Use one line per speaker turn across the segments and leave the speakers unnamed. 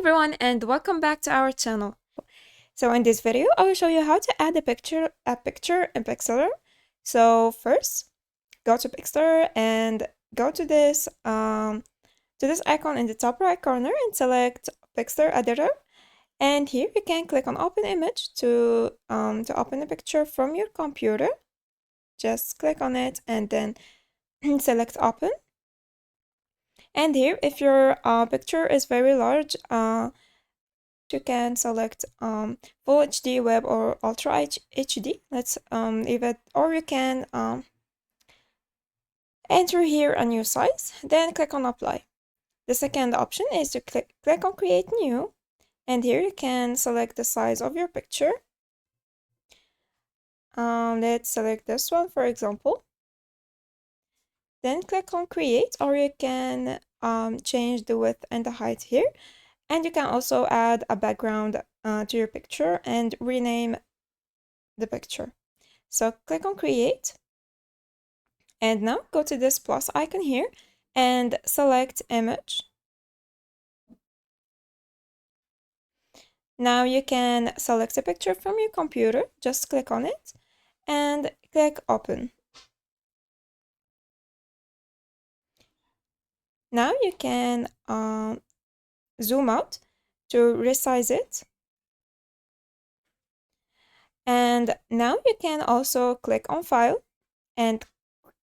everyone and welcome back to our channel. So in this video, I will show you how to add a picture in Pixlr. So first, go to Pixlr and go to this icon in the top right corner and select Pixlr Editor. And here you can click on Open Image to open a picture from your computer. Just click on it and then select Open. And here, if your picture is very large, you can select Full HD, Web, or Ultra HD. Let's leave it, or you can enter here a new size, then click on Apply. The second option is to click on Create New, and here you can select the size of your picture. Let's select this one, for example. Then click on Create, or you can change the width and the height here. And you can also add a background to your picture and rename the picture. So click on Create. And now go to this plus icon here and select Image. Now you can select a picture from your computer. Just click on it and click Open. Now you can zoom out to resize it. And now you can also click on File and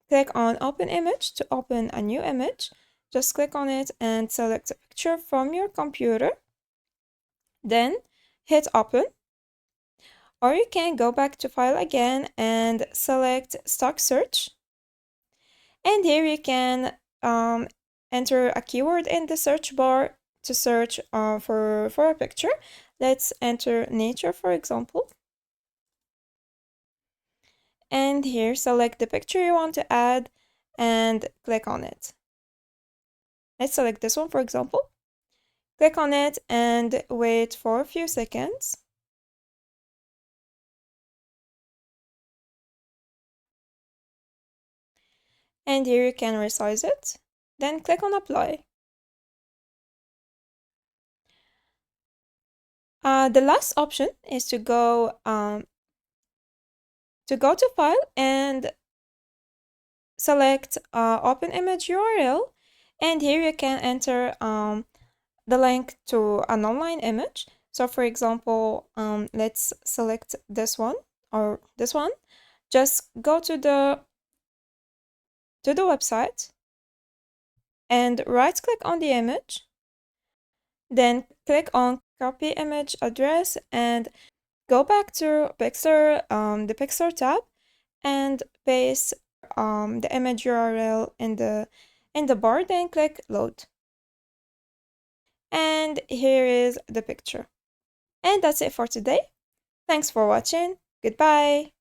click on Open Image to open a new image. Just click on it and select a picture from your computer. Then hit Open. Or you can go back to File again and select Stock Search. And here you can enter a keyword in the search bar to search for a picture. Let's enter nature, for example. And here select the picture you want to add and click on it. Let's select this one, for example. Click on it and wait for a few seconds. And here you can resize it. Then click on Apply. The last option is to go to File and select Open Image URL. And here you can enter the link to an online image. So for example, let's select this one or this one. Just go to the website and right click on the image. Then click on Copy Image Address and go back to Pixlr, the Pixlr tab, and paste the image URL in the bar. Then click Load. And here is the picture. And that's it for today. Thanks for watching. Goodbye.